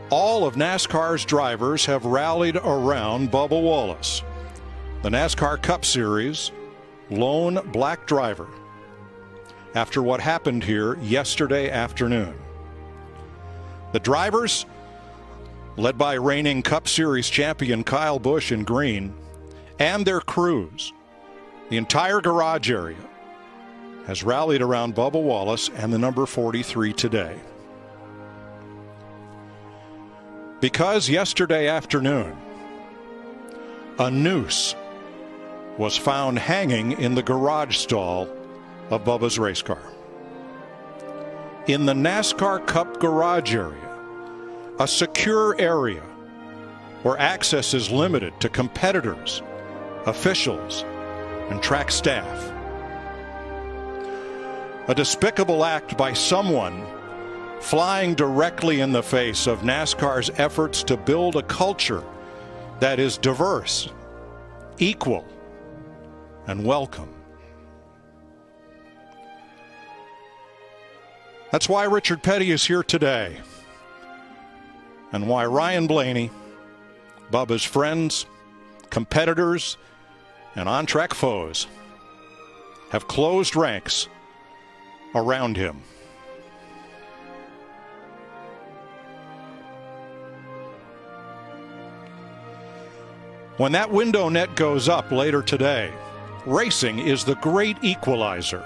All of NASCAR's drivers have rallied around Bubba Wallace, the NASCAR Cup Series lone black driver, after what happened here yesterday afternoon. The drivers, led by reigning Cup Series champion Kyle Busch in green, and their crews, the entire garage area, has rallied around Bubba Wallace and the number 43 today. Because yesterday afternoon, a noose was found hanging in the garage stall of Bubba's race car. In the NASCAR Cup garage area, a secure area where access is limited to competitors, officials, and track staff. A despicable act by someone flying directly in the face of NASCAR's efforts to build a culture that is diverse, equal, and welcome. That's why Richard Petty is here today, and why Ryan Blaney, Bubba's friends, competitors, and on-track foes have closed ranks around him. When that window net goes up later today, racing is the great equalizer.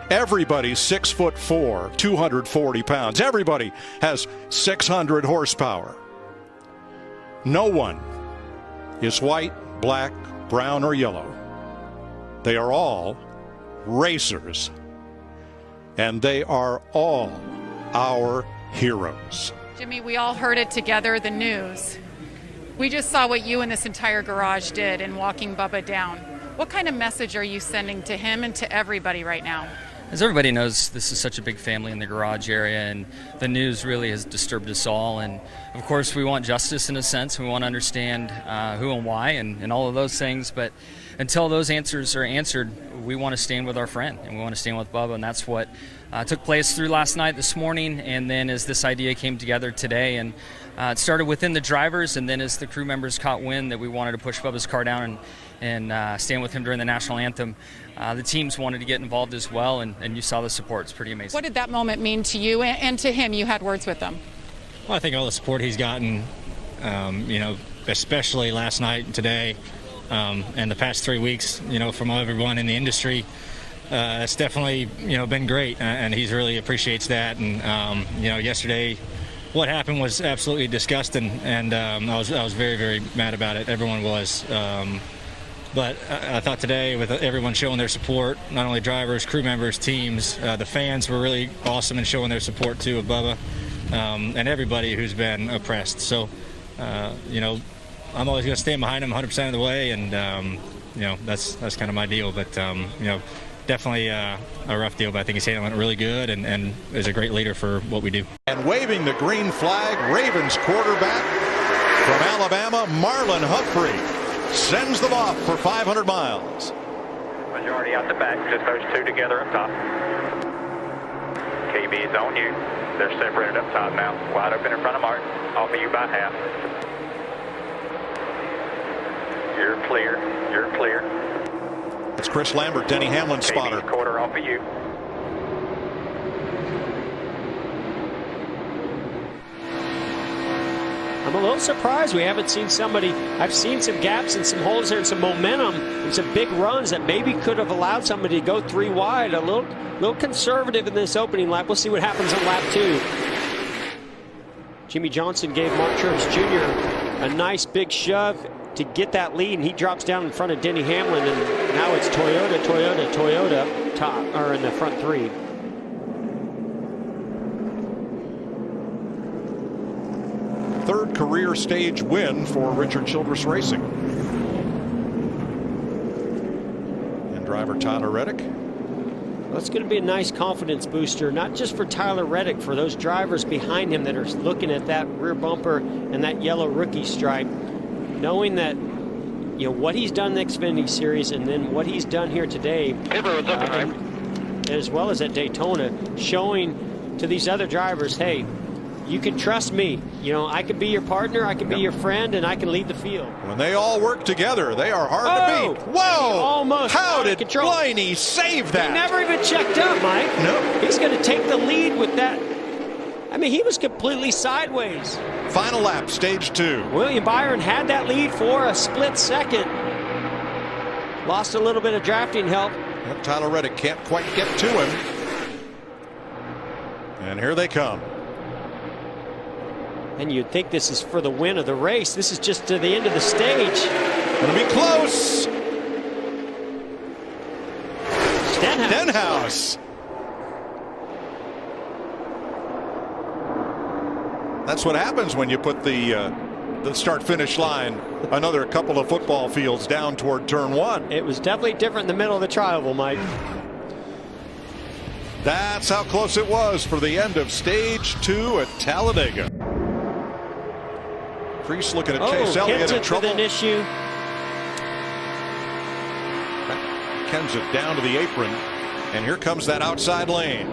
Everybody's 6'4", 240 pounds. Everybody has 600 horsepower. No one is white, black, brown, or yellow. They are all racers. And they are all our heroes. Jimmy, we all heard it together, the news. We just saw what you and this entire garage did in walking Bubba down. What kind of message are you sending to him and to everybody right now? As everybody knows, this is such a big family in the garage area, and the news really has disturbed us all. And of course, we want justice in a sense. We want to understand who and why and all of those things. But until those answers are answered, we want to stand with our friend, and we want to stand with Bubba. And that's what took place through last night, this morning, and then as this idea came together today. And it started within the drivers, and then as the crew members caught wind that we wanted to push Bubba's car down and stand with him during the national anthem, the teams wanted to get involved as well, and you saw the support. It's pretty amazing. What did that moment mean to you and to him? You had words with him. Well, I think all the support he's gotten, especially last night and today, and the past 3 weeks, from everyone in the industry, it's definitely, been great, and he really appreciates that. And, yesterday, what happened was absolutely disgusting, and I was very, very mad about it. Everyone was. But I thought today, with everyone showing their support, not only drivers, crew members, teams, the fans were really awesome in showing their support, too, of Bubba, and everybody who's been oppressed. So, I'm always going to stand behind him 100% of the way, and, that's kind of my deal. But, definitely a rough deal, but I think he's handling it really good and is a great leader for what we do. And waving the green flag, Ravens quarterback from Alabama, Marlon Humphrey, sends them off for 500 miles. Majority out the back, just those two together up top. KB is on you. They're separated up top now. Wide open in front of Martin. Off of you by half. You're clear. You're clear. It's Chris Lambert, Denny Hamlin's spotter. Quarter off of you. I'm a little surprised we haven't seen somebody. I've seen some gaps and some holes there and some momentum and some big runs that maybe could have allowed somebody to go 3 wide. A little conservative in this opening lap. We'll see what happens on lap 2. Jimmy Johnson gave Mark Church Jr. a nice big shove to get that lead, and he drops down in front of Denny Hamlin, and now it's Toyota top, or in the front 3. Third career stage win for Richard Childress Racing. And driver Tyler Reddick. Well, it's going to be a nice confidence booster, not just for Tyler Reddick, for those drivers behind him that are looking at that rear bumper and that yellow rookie stripe, knowing that what he's done in the Xfinity Series and then what he's done here today, as well as at Daytona, showing to these other drivers, hey, you can trust me. You know, I can be your partner, I can be your friend, and I can lead the field. When they all work together, they are hard to beat. Whoa! Almost. How did Blaney save that? He never even checked up, Mike. No. He's going to take the lead with that. I mean, he was completely sideways. Final lap, stage 2. William Byron had that lead for a split second. Lost a little bit of drafting help. Yep, Tyler Reddick can't quite get to him. And here they come. And you'd think this is for the win of the race. This is just to the end of the stage. Gonna be close. Stenhouse. That's what happens when you put the start-finish line another couple of football fields down toward turn 1. It was definitely different in the middle of the tri-oval, Mike. That's how close it was for the end of stage 2 at Talladega. Crease looking at Chase Elliott in trouble. An issue. Kenseth down to the apron, and here comes that outside lane.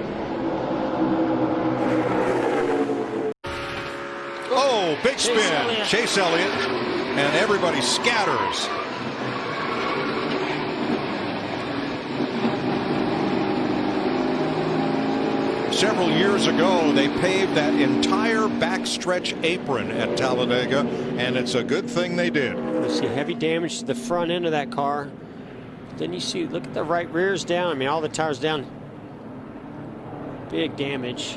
Oh, big spin. Chase Elliott, and everybody scatters. Several years ago, they paved that entire backstretch apron at Talladega, and it's a good thing they did. You see heavy damage to the front end of that car. Then you see, look at the right rears down. I mean, all the tires down. Big damage.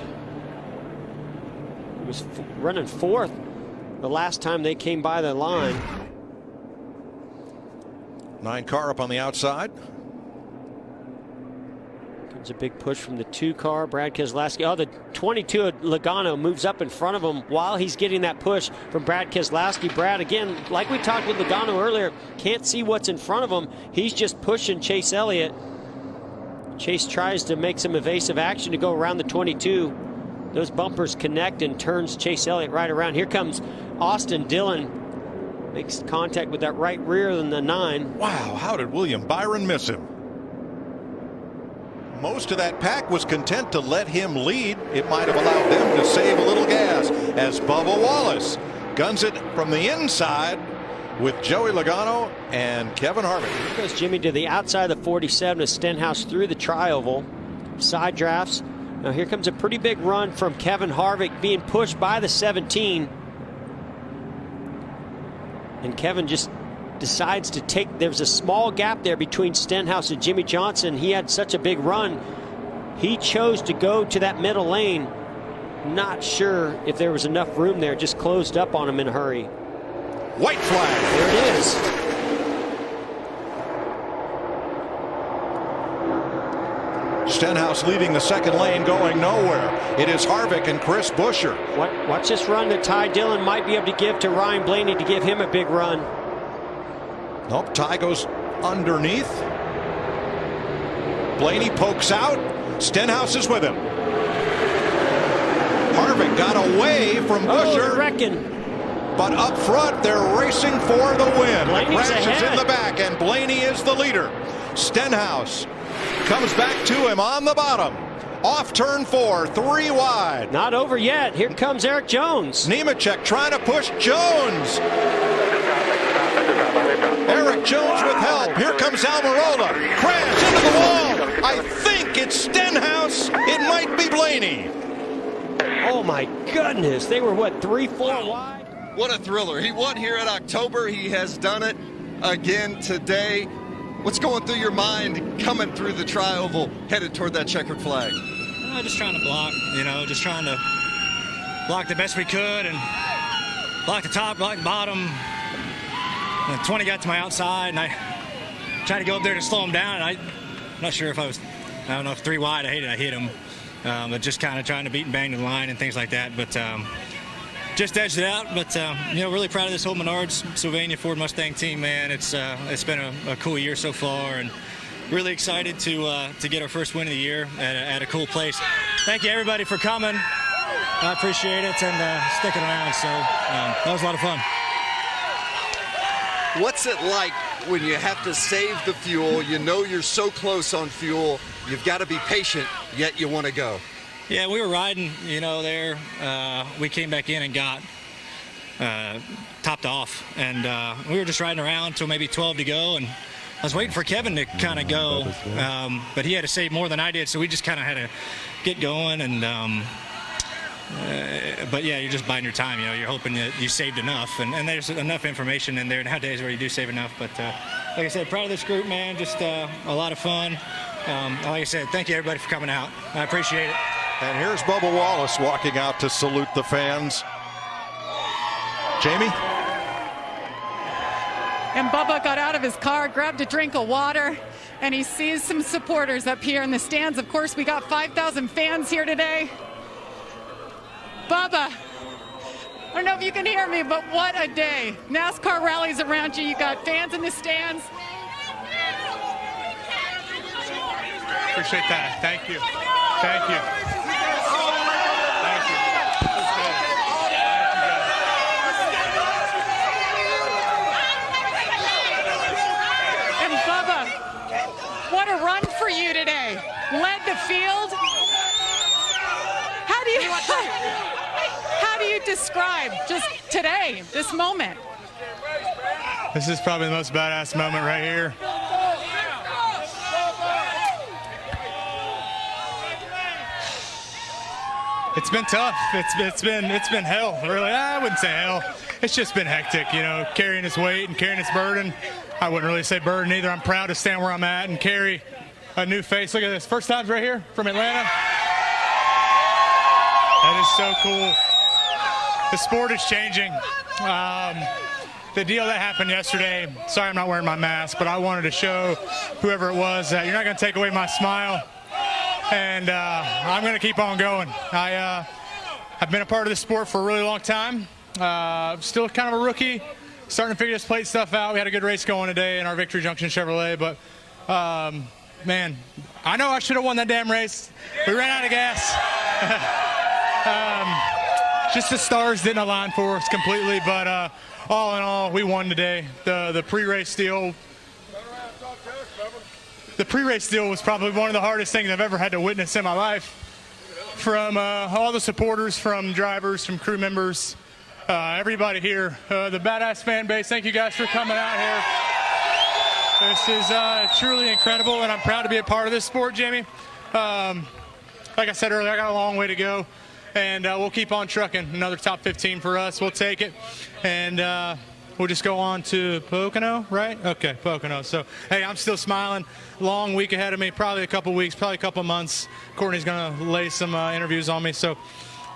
He was running 4th the last time they came by the line. 9 car up on the outside. Comes a big push from the 2 car, Brad Keselowski. Oh, the 22 of Logano moves up in front of him while he's getting that push from Brad Keselowski. Brad, again, like we talked with Logano earlier, can't see what's in front of him. He's just pushing Chase Elliott. Chase tries to make some evasive action to go around the 22. Those bumpers connect and turns Chase Elliott right around. Here comes Austin Dillon. Makes contact with that right rear in the 9. Wow, how did William Byron miss him? Most of that pack was content to let him lead. It might have allowed them to save a little gas as Bubba Wallace guns it from the inside with Joey Logano and Kevin Harvick. Here goes Jimmy to the outside of the 47 as Stenhouse through the tri-oval. Side drafts. Now here comes a pretty big run from Kevin Harvick being pushed by the 17. And Kevin just decides to take, there's a small gap there between Stenhouse and Jimmy Johnson. He had such a big run. He chose to go to that middle lane. Not sure if there was enough room there, just closed up on him in a hurry. White flag. There it is. Stenhouse leading the second lane, going nowhere. It is Harvick and Chris Buescher. Watch this run that Ty Dillon might be able to give to Ryan Blaney to give him a big run. Nope, Ty goes underneath. Blaney pokes out. Stenhouse is with him. Harvick got away from Buescher. But up front, they're racing for the win. The crash is in the back, and Blaney is the leader. Stenhouse comes back to him on the bottom. Off turn 4, 3 wide. Not over yet. Here comes Eric Jones. Nemechek trying to push Jones. Eric Jones with help. Here comes Almirola. Crash into the wall. I think it's Stenhouse. It might be Blaney. Oh my goodness. They were what, 3-4 wide? What a thriller. He won here in October. He has done it again today. What's going through your mind coming through the tri-oval headed toward that checkered flag? Just trying to block, just trying to block the best we could and block the top, block the bottom. And 20 got to my outside, and I tried to go up there to slow him down. And I'm not sure if I don't know if 3 wide, I hit him. But just kind of trying to beat and bang the line and things like that. But just edged it out. But, really proud of this whole Menards Sylvania Ford Mustang team, man. It's been a cool year so far, and really excited to get our first win of the year at a cool place. Thank you, everybody, for coming. I appreciate it and sticking around. So that was a lot of fun. What's it like when you have to save the fuel? You know you're so close on fuel. You've got to be patient, yet you want to go. Yeah, we were riding, there. We came back in and got topped off, and we were just riding around till maybe 12 to go, and I was waiting for Kevin to kind of go, but he had to save more than I did, so we just kind of had to get going, and but yeah, you're just biding your time. You're hoping that you saved enough, and there's enough information in there nowadays where you do save enough. But like I said, proud of this group, man. Just a lot of fun. Like I said, thank you everybody for coming out. I appreciate it. And here's Bubba Wallace walking out to salute the fans. Jamie? And Bubba got out of his car, grabbed a drink of water, and he sees some supporters up here in the stands. Of course, we got 5,000 fans here today. Bubba, I don't know if you can hear me, but what a day. NASCAR rallies around you. You got fans in the stands. Appreciate that. Thank you. Thank you. Thank you. And Bubba, what a run for you today. Led the field. How do you describe just today, this moment? This is probably the most badass moment right here. It's been tough. It's been hell, really. I wouldn't say hell. It's just been hectic, carrying this weight and carrying this burden. I wouldn't really say burden either. I'm proud to stand where I'm at and carry a new face. Look at this. First times right here from Atlanta. That is so cool. The sport is changing. The deal that happened yesterday, sorry I'm not wearing my mask, but I wanted to show whoever it was that you're not going to take away my smile. And I'm going to keep on going. I've been a part of this sport for a really long time. Still kind of a rookie, starting to figure this plate stuff out. We had a good race going today in our Victory Junction Chevrolet, but man, I know I should have won that damn race. We ran out of gas. Just the stars didn't align for us completely, but all in all, we won today. The pre-race deal. The pre-race deal was probably one of the hardest things I've ever had to witness in my life. From all the supporters, from drivers, from crew members, everybody here, the badass fan base. Thank you guys for coming out here. This is truly incredible, and I'm proud to be a part of this sport, Jamie. Like I said earlier, I got a long way to go, and we'll keep on trucking. Another top 15 for us. We'll take it, and we'll just go on to Pocono, right? Okay, Pocono. So, hey, I'm still smiling. Long week ahead of me, probably a couple weeks, probably a couple months. Courtney's going to lay some interviews on me, so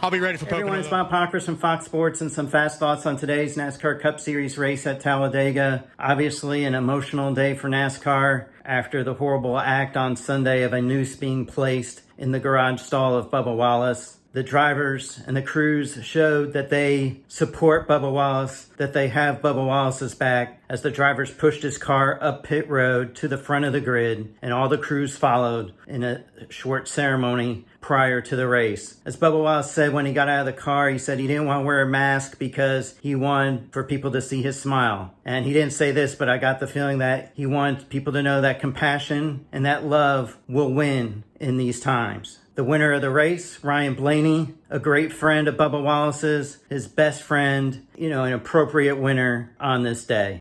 I'll be ready for Pocono. Everyone, it's Bob Pockers from Fox Sports, and some fast thoughts on today's NASCAR Cup Series race at Talladega. Obviously, an emotional day for NASCAR after the horrible act on Sunday of a noose being placed in the garage stall of Bubba Wallace. The drivers and the crews showed that they support Bubba Wallace, that they have Bubba Wallace's back as the drivers pushed his car up pit road to the front of the grid, and all the crews followed in a short ceremony prior to the race. As Bubba Wallace said when he got out of the car, he said he didn't want to wear a mask because he wanted for people to see his smile. And he didn't say this, but I got the feeling that he wanted people to know that compassion and that love will win in these times. The winner of the race, Ryan Blaney, a great friend of Bubba Wallace's, his best friend, an appropriate winner on this day.